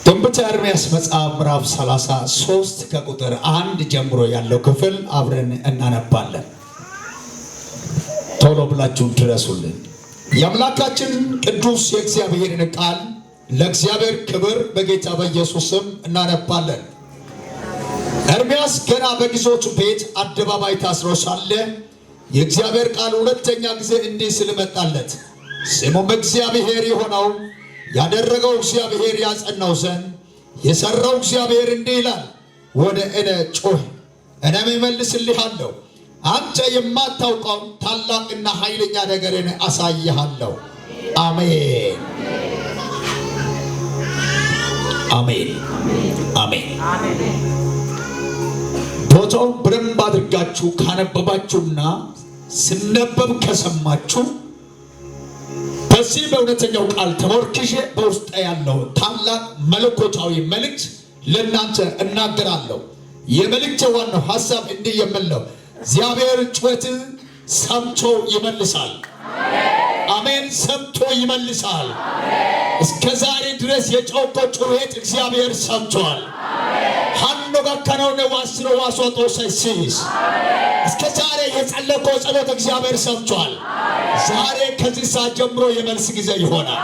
ትንቢተ ኤርምያስ መጽሐፍ ምዕራፍ 33 ከቁጥር 1 ጀምሮ ያለው ክፍል አብረን እናነባለን። ቶሎ ብላችሁ ድረሱልን። የአምላካችን ቅዱስ የእግዚአብሔርን ቃል ለእግዚአብሔር ክብር በጌታ በኢየሱስ ስም እናነባለን። ኤርምያስ ገና በግዞቱ ቤት አደባባይ ታስሮ ሳለ የእግዚአብሔር ቃል ሁለተኛ ጊዜ እንዲህ ሲል መጣለት። ስሙም እግዚአብሔር የሆነው ያደረገው እግዚአብሔር ያጸናው ዘንድ የሰራው እግዚአብሔር እንዲህ ይላል፣ ወደ እኔ ጮህ እኔም እመልስልሃለሁ፣ አንተ የማታውቀው ታላቅና ኃይለኛ ነገርን አሳይሃለሁ። አሜን አሜን አሜን። ቦታውን በደንብ አድርጋችሁ ካነበባችሁና ስነበብ ከሰማችሁ በዚህ በእውነተኛው ቃል ተመርኩዤ በውስጥ ያለው ታላቅ መለኮታዊ መልእክት ለእናንተ እናገራለሁ። የመልእክት ዋናው ሐሳብ እንዲህ የሚል ነው፣ እግዚአብሔር ጩኸትን ሰምቶ ይመልሳል። አሜን። ሰምቶ ይመልሳል። እስከ ዛሬ ድረስ የጮኸው ጩኸት እግዚአብሔር ሰምቷል። ሃኖ ጋካናው ነው ዋስሮ ዋሶቶ ሳይሲስ እስከ ዛሬ የጸለቀው ጸሎት እግዚአብሔር ሰምቷል። ዛሬ ከዚህ ሰዓት ጀምሮ የመልስ ጊዜ ይሆናል።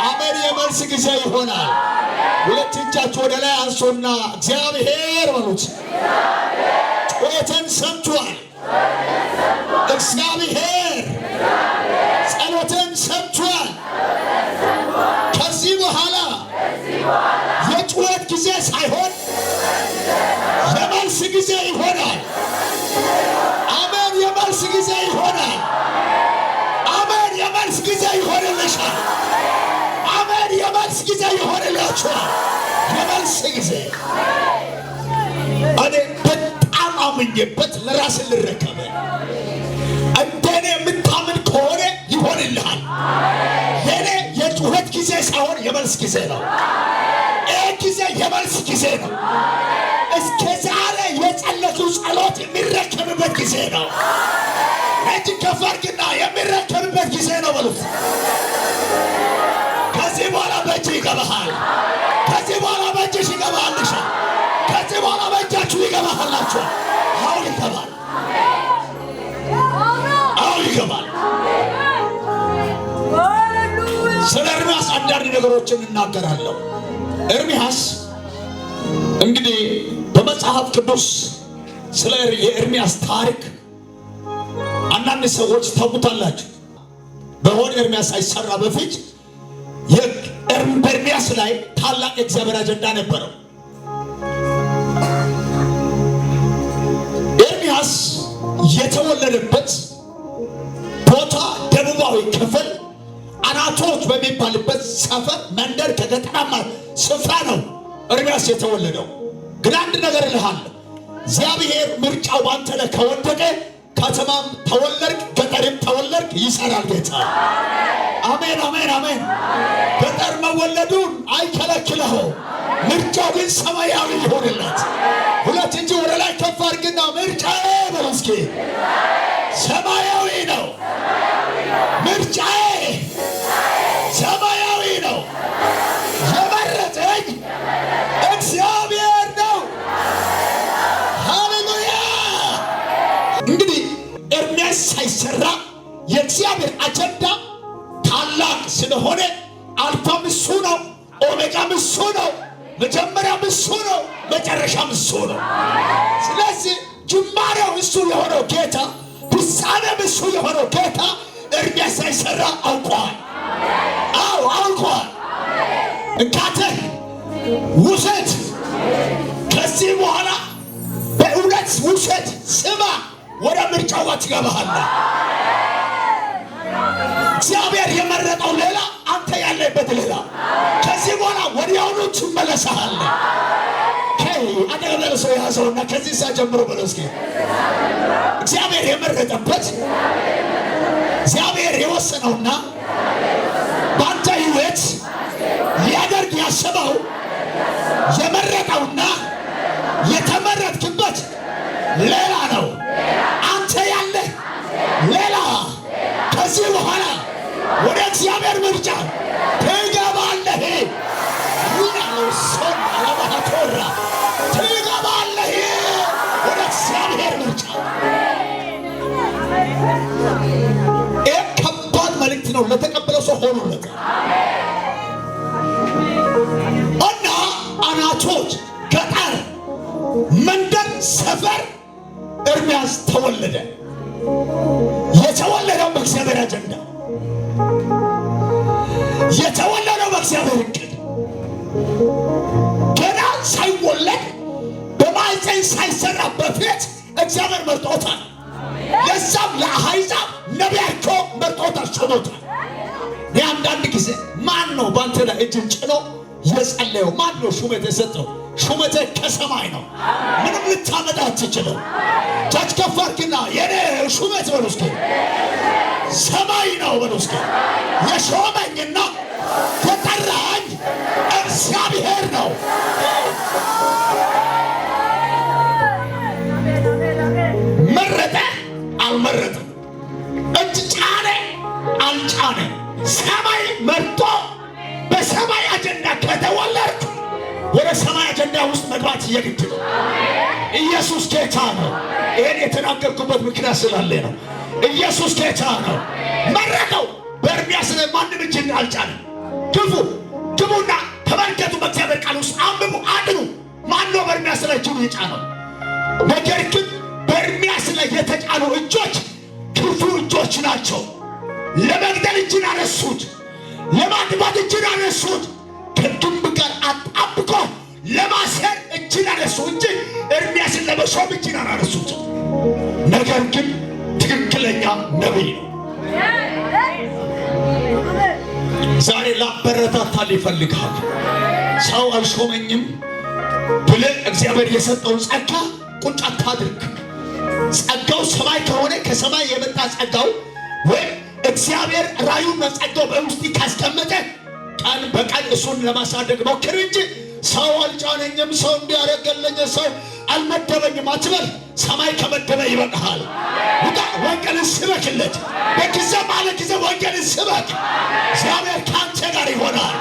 አሜን። የመልስ ጊዜ ይሆናል። ሁለት እጃችሁ ወደ ላይ አንሱና እግዚአብሔር በሉት። ጩኸትን ሰምቷል። እግዚአብሔር ጸሎትን ሰምቷል። ከዚህ በኋላ የጩኸት ጊዜ ሳይሆን የመልስ ጊዜ ይሆናል። አሜን። የመልስ ጊዜ ይሆናል። አሜን። የመልስ ጊዜ ይሆንልሻል። አሜን። የመልስ ጊዜ ይሆንላችኋል። የመልስ ጊዜ እኔ በጣም አምኜበት ለራስ ልረከበ እንደኔ የምታምን ከሆነ ይሆንልሃል። የኔ የጩኸት ጊዜ ሳይሆን የመልስ ጊዜ ነው። ይህ ጊዜ የመልስ ጊዜ ነው። እስከ ዛሬ የጸለቱ ጸሎት የሚረከብበት ጊዜ ነው። እጅ ከፍ አድርግና የሚረከብበት ጊዜ ነው በሉት። ከዚህ በኋላ በእጅ ይገባሃል። ከዚህ በኋላ በእጅሽ ይገባልሻል። ከዚህ በኋላ በእጃችሁ ይገባላችኋል። አሁን ይገባል። አሁን ይገባል። ስለ ኤርምያስ አንዳንድ ነገሮችን እናገራለሁ። ኤርምያስ እንግዲህ በመጽሐፍ ቅዱስ ስለ የኤርምያስ ታሪክ አንዳንድ ሰዎች ታውቁታላችሁ። በሆነ ኤርምያስ ሳይሰራ በፊት በኤርምያስ ላይ ታላቅ የእግዚአብሔር አጀንዳ ነበረው። ኤርምያስ የተወለደበት ቦታ ደቡባዊ ክፍል አናቶት በሚባልበት ሰፈር መንደር ከገጠራማ ስፍራ ነው ኤርምያስ የተወለደው። ግን አንድ ነገር እልሃለሁ፣ እግዚአብሔር ምርጫው ባንተ ላይ ከወደቀ ከተማም ተወለድክ ገጠርም ተወለድክ ይሰራል ጌታ። አሜን አሜን አሜን። ገጠር መወለዱን አይከለክለው፣ ምርጫው ግን ሰማያዊ ይሆንለት። ሁለት እጅ ወደ ላይ ከፍ አድርግና ምርጫዬ በለው እስኪ ሰማያዊ ነው። ምርጫዬ ሰማያዊ ነው። የመረጠኝ እግዚአብሔር ነው። ሃሌሉያ። እንግዲህ ኤርምያስ ሳይሰራ የእግዚአብሔር አጀንዳ ታላቅ ስለሆነ አልፋም እሱ ነው፣ ኦሜጋም እሱ ነው፣ መጀመሪያም እሱ ነው፣ መጨረሻም እሱ ነው። ስለዚህ ጅማሬው እሱ የሆነው ጌታ፣ ፍጻሜም እሱ የሆነው ጌታ ኤርምያስ ሳይሰራ አውቋል። አዎ አውቋል። እንካተህ ውሰድ። ከዚህ በኋላ በእውነት ውሰድ። ስማ፣ ወደ ምርጫው ትገባለህ። እግዚአብሔር የመረጠው ሌላ፣ አንተ ያለበት ሌላ። ከዚህ በኋላ ወዲያውኑ ትመለሳለህ። አጠገብ ሰው ያዘውና ከዚህ ሰዓት ጀምሮ በለው እስኪ እግዚአብሔር የመረጠበት እግዚአብሔር የወሰነውና በአንተ ሕይወት ሊያደርግ ያሰበው የመረጠውና የተመረጥክበት ሌላ ነው። አንተ ያለህ ሌላ። ከዚህ በኋላ ወደ እግዚአብሔር ምርጫ ትገባለህ። ሰው አለባቶራ ትገባለህ ወደ እግዚአብሔር ምርጫ። ይህ ከባድ መልእክት ነው ለተቀበለው ሰው ሆኖለት እና አናቶች ገጠር፣ መንደር፣ ሰፈር ኤርምያስ ተወለደ። የተወለደው በእግዚአብሔር አጀንዳ፣ የተወለደው በእግዚአብሔር እቅድ፣ ገና ሳይወለድ በማኅፀን ሳይሰራ በፊት እግዚአብሔር መርጦታል። ለዛም ለአሕዛብ ነቢይ አድርጎ መርጦታል፣ ሾሞታል። አንዳንድ ጊዜ ማን ነው በአንተ ላይ እጅን ጭኖ የጸለየው? ማን ነው ሹመት የሰጠው? ሹመት ከሰማይ ነው። ምንም ልታመጣ አትችልም። ጃጅ ከፋርክና የኔ ሹመት በሉ እስኪ ሰማይ ነው በሉ እስኪ። የሾመኝና የጠራኝ እግዚአብሔር ነው። መረጠ አልመረጠም፣ እጅ ጫነ አልጫነ፣ ሰማይ መርጦ በሰማይ አጀንዳ ከተወለድኩ ወደ ሰማይ አጀንዳ ውስጥ መግባት የግድ ነው። ኢየሱስ ጌታ ነው። ይሄን የተናገርኩበት ምክንያት ስላለ ነው። ኢየሱስ ጌታ ነው። መረጠው። በኤርምያስ ላይ ማንም እጅን አልጫንም። ግቡና ተመልከቱ። በእግዚአብሔር ቃል ውስጥ አንብቡ፣ አድኑ። ማነው በኤርምያስ ላይ እጁን የጫነው? ነገር ግን በኤርምያስ ላይ የተጫኑ እጆች ክፉ እጆች ናቸው። ለመግደል እጅን አነሱት፣ ለማጥፋት እጅን አነሱት፣ ከግንብ ጋር አጣብቆ ለማሰር እጅን አነሱ እንጂ ኤርምያስን ለመሾም እጅን አላነሱት። ነገር ግን ትክክለኛ ነቢይ ነው። ዛሬ ላበረታታል ይፈልጋል። ሰው አልሾመኝም ብለህ እግዚአብሔር የሰጠውን ጸጋ ቁጭ አታድርግ። ጸጋው ሰማይ ከሆነ ከሰማይ የመጣ ጸጋው ወይም እግዚአብሔር ራዩን ጸጋው በውስጥ ካስቀመጠ ቀን በቀን እሱን ለማሳደግ ሞክር እንጂ ሰው አልጫነኝም፣ ሰው እንዲያደርገለኝ፣ ሰው አልመደበኝም አትበል። ሰማይ ከመደበ ይበቃሃል። ውጣ፣ ወንጌልን ስበክለት። በጊዜ ባለ ጊዜ ወንጌልን ስበክ። እግዚአብሔር ከአንተ ጋር ይሆናል።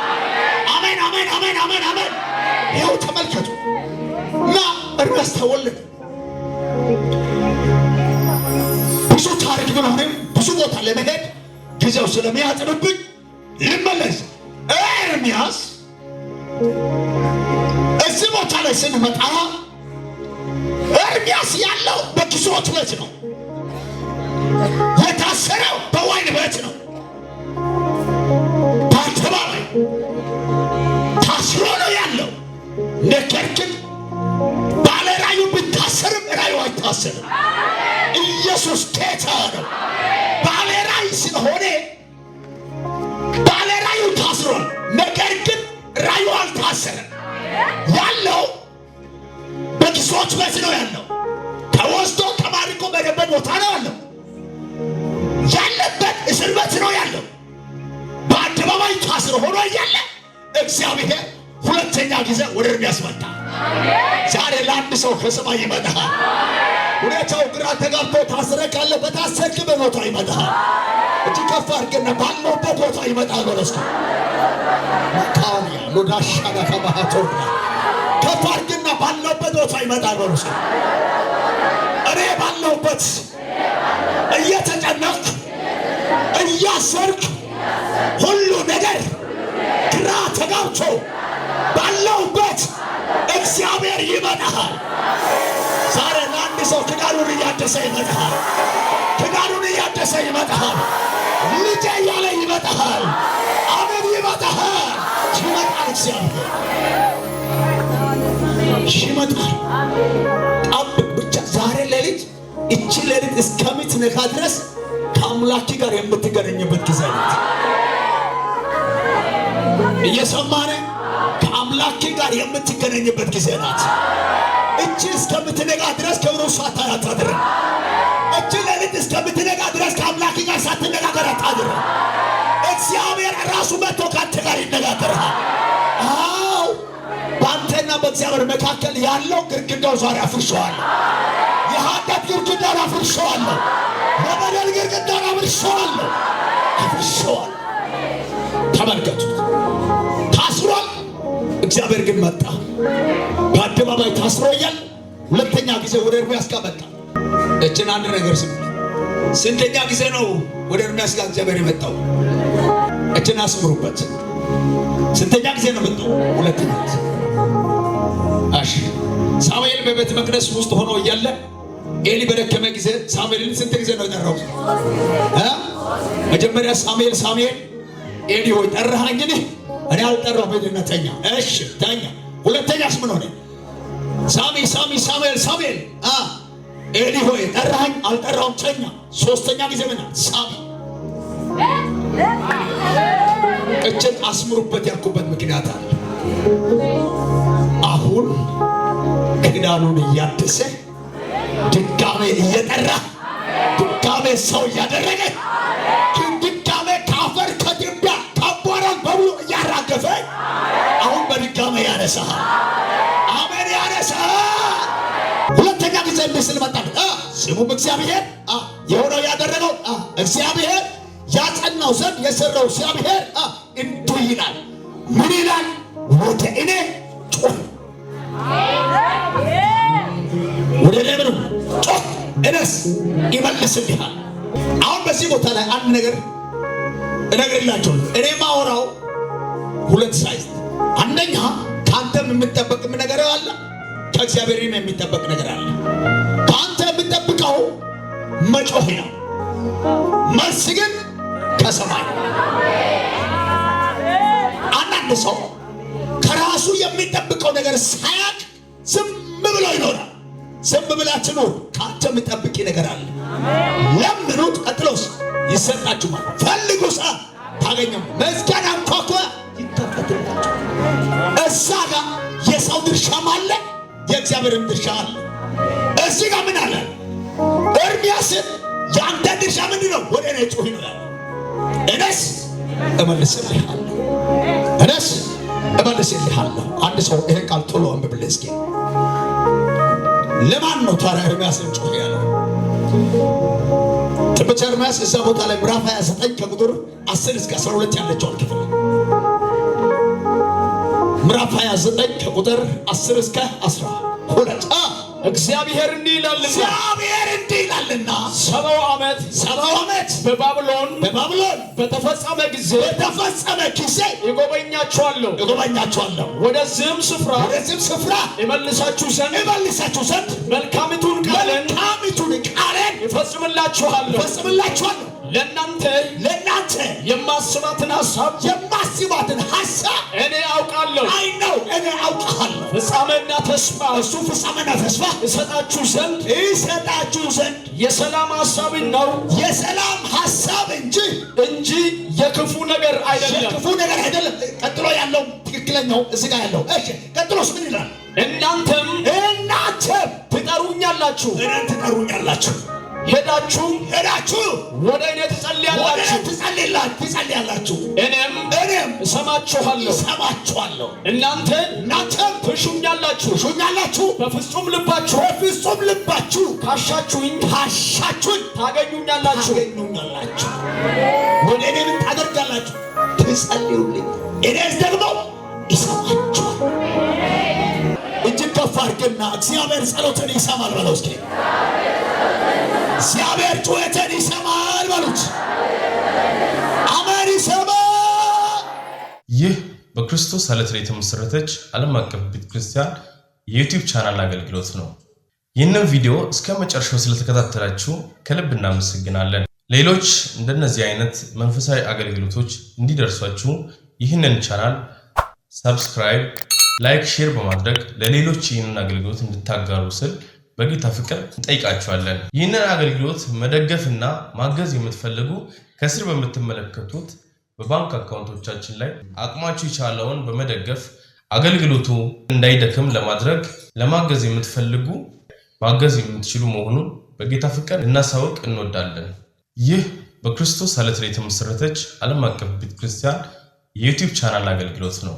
አሜን፣ አሜን፣ አሜን፣ አሜን፣ አሜን። ይኸው ተመልከቱ እና ኤርምያስ ተወለደ። ብዙ ታሪክ ቢኖርም ብዙ ቦታ ለመሄድ ጊዜው ስለሚያጥርብኝ ልመለስ። ኤርምያስ እዚህ ቦታ ላይ ስንመጣ ኤርምያስ ያለው በግዞት ቤት ነው። የታሰረው በወህኒ ቤት ነው። በአደባባይ ታስሮ ነው ያለው። ነገር ግን ባለ ራእዩ ቢታሰርም ራእዩ አይታሰርም። ኢየሱስ ጌታ ነው። ባለ ራእይ ስለሆነ ባለ ራእዩ ታስሯል። ነገር ግን ራእዩ አልታሰረም። ያለው በግዞት ቤት ነው ያለው። ተወስዶ ተማርኮ በሄደበት ቦታ ነው ያለው። ያለበት እስር ቤት ነው ያለው። በአደባባይ ታስሮ ሆኖ እያለ እግዚአብሔር ሁለተኛ ጊዜ ወደ ኤርምያስ መጣ። ዛሬ ለአንድ ሰው ከሰማይ ይመጣል። ሁኔታው ግራ ተጋብቶ ታስረ ካለ በታሰርክበት ቦታ ይመጣል። እጅ ከፍ አድርገና ባለውበት ቦታ ይመጣል። ወለስከ ማካንያ ሎዳሻና ከማሃቶር ከፍ አድርገና ባለውበት ቦታ ይመጣል። ወለስከ እኔ ባለውበት እየተጨነቅኩ እያሰርኩ ሁሉ ነገር ግራ ተጋብቶ ባለውበት እግዚአብሔር ይመጣል። ዛሬ ለአንድ ሰው ክዳኑን እያደሰ ይመጣል። ክዳኑን እያደሰ ይመጣል። ልጄ እያለ ይመጣል። አሜን፣ ይመጣል። ይመጣል። እግዚአብሔር ይመጣል። ጠብቅ ብቻ። ዛሬ ሌሊት እቺ ሌሊት እስከምትነጋ ድረስ ከአምላክ ጋር የምትገናኝበት ጊዜ ናት። እየሰማነ ከአምላክ ጋር የምትገናኝበት ጊዜ ናት። እቺ እስከምትነጋ ድረስ ክብሩ ሳታይ አታድርም። እቺ ሌሊት እስከምትነጋ ድረስ ከአምላክ ጋር ሳትነጋገር አታድርም። እግዚአብሔር ራሱ መጥቶ ከአንተ ጋር ይነጋገርሃል። አዎ፣ በአንተና በእግዚአብሔር መካከል ያለው ግድግዳው ዛሬ አፍርሼዋለሁ። የኃጢአት ግድግዳውን አፍርሼዋለሁ። የበደል ግድግዳውን አፍርሼዋለሁ። ተመልከቱት። እግዚአብሔር ግን መጣ። በአደባባይ ታስሮ እያለ ሁለተኛ ጊዜ ወደ ኤርምያስ ጋር መጣ። እችን አንድ ነገር ስሙ። ስንተኛ ጊዜ ነው ወደ ኤርምያስ ጋር እግዚአብሔር የመጣው? እችን አስምሩበት። ስንተኛ ጊዜ ነው መጣው? ሁለተኛ ጊዜ። እሺ ሳሙኤል በቤተ መቅደስ ውስጥ ሆኖ እያለ ኤሊ በደከመ ጊዜ ሳሙኤልን ስንት ጊዜ ነው የጠራው? መጀመሪያ ሳሙኤል ኤሊ ሆይ ጠራኸኝ? እኔ አልጠራሁም፣ ሂድና ተኛ። እሺ ተኛ። ሁለተኛስ ምን ሆነ? ሳሙኤል ኤሊ ሆይ ጠራኸኝ? አልጠራሁም፣ ተኛ። ሶስተኛ ጊዜ ምን? ሳሚ እችን አስምሩበት ያልኩበት ምክንያት አለ። አሁን ክዳኑን እያደሰ ድጋሜ እየጠራ ድጋሜ ሰው እያደረገ ድጋሜ ካፈር ከድንጋይ ከአቧራን በሙሉ እያራገፈ አሁን በድጋሜ ያነሳሃል። አሜን፣ ያነሳሃል። ሁለተኛ ጊዜ ምስል መጣ። ስሙም እግዚአብሔር የሆነው ያደረገው እግዚአብሔር ያጸናው ዘንድ የሰራው እግዚአብሔር እንዲህ ይላል። ምን ይላል? ወደ እኔ ጮህ፣ ወደ እኔ ምን ጮህ፣ እኔስ ይመልስልሃል። አሁን በዚህ ቦታ ላይ አንድ ነገር እነግርላችሁ። እኔ ማወራው ሁለት ሳይዝ፣ አንደኛ ከአንተም የምጠበቅ ነገር አለ፣ ከእግዚአብሔርም የሚጠበቅ ነገር አለ። ከአንተ የምጠብቀው መጮህ ነው፣ መልስ ግን ከሰማይ። አንዳንድ ሰው ከራሱ የሚጠብቀው ነገር ሳያቅ ዝም ብሎ ይኖራል። ዝም ብላችሁ ኑሩ። ከአንተ የምጠብቂ ነገር አለ። ለምኑት፣ ቀጥሎስ ይሰጣችኋል። ፈልጉ፣ ሰዓት ታገኘም። መዝጊያን አንኳኳ፣ ይከፈትላችሁ። እዛ ጋር የሰው ድርሻም አለ፣ የእግዚአብሔርም ድርሻ አለ። እዚህ ጋር ምን አለ? ኤርምያስን የአንተ ድርሻ ምንድን ነው? ወደ እኔ ጩህ ነው ያለ። እኔስ እመልስልሃለሁ፣ እኔስ እመልስልሃለሁ። አንድ ሰው ይሄን ቃል ቶሎ አንብብልህ እስኪ። ለማን ነው ታዲያ ኤርምያስን ጮህ ያለው? ትንቢተ ኤርምያስ እዛ ቦታ ላይ ምዕራፍ 29 ከቁጥር 10 እስከ 12 ያለችውን ክፍል ምዕራፍ 29 ከቁጥር 10 እስከ 12 እግዚአብሔር እንዲህ ይላልና ሰባው ዓመት በባቢሎን በተፈጸመ ጊዜ ይጎበኛችኋለሁ፣ ወደዚህም ስፍራ ይመልሳችሁ ዘንድ መልካሚቱን ቃሌን ይፈጽምላችኋለሁ። ለእናንተ የማስባትን ሐሳብ እኔ አውቃለሁ። ፍጻሜና ተስፋ እሰጣችሁ ዘንድ የሰላም ሐሳብ እንጂ የክፉ ነገር አይደለም። ቀጥሎ ያለው ትክክለኛው እዚህ ጋር ያለው። እሺ ቀጥሎስ ምን ይላል? እናንተም ትጠሩኛላችሁ፣ ሄዳችሁ ወደ እኔ ትጸልያላችሁ፣ እኔም እሰማችኋለሁ። እናንተም ትሹኛላችሁ፣ በፍጹም ልባችሁ ካሻችሁኝ ታገኙኛላችሁ። ወደ እኔ ምን ታደርጋላችሁ? ትጸልዩልኝ፣ እኔስ ደግሞ ይሰማችኋል። እጅግ ከፍ አድርግና እግዚአብሔር ጸሎትን ይሰማል በለው እስኪ። እግዚአብሔር ጩኸትን ይሰማል በሉት። አሜን፣ ይሰማል። ይህ በክርስቶስ ዓለት ላይ የተመሰረተች ዓለም አቀፍ ቤተክርስቲያን የዩቲዩብ ቻናል አገልግሎት ነው። ይህንን ቪዲዮ እስከ መጨረሻው ስለተከታተላችሁ ከልብ እናመሰግናለን። ሌሎች እንደነዚህ አይነት መንፈሳዊ አገልግሎቶች እንዲደርሷችሁ ይህንን ቻናል ሰብስክራይብ፣ ላይክ፣ ሼር በማድረግ ለሌሎች ይህንን አገልግሎት እንድታጋሩ ስል በጌታ ፍቅር እንጠይቃችኋለን። ይህንን አገልግሎት መደገፍና ማገዝ የምትፈልጉ ከስር በምትመለከቱት በባንክ አካውንቶቻችን ላይ አቅማችሁ የቻለውን በመደገፍ አገልግሎቱ እንዳይደክም ለማገዝ የምትፈልጉ ማገዝ የምትችሉ መሆኑን በጌታ ፍቅር ልናሳውቅ እንወዳለን። ይህ በክርስቶስ ዓለት ላይ የተመሰረተች ዓለም አቀፍ ቤተክርስቲያን የዩቲዩብ ቻናል አገልግሎት ነው።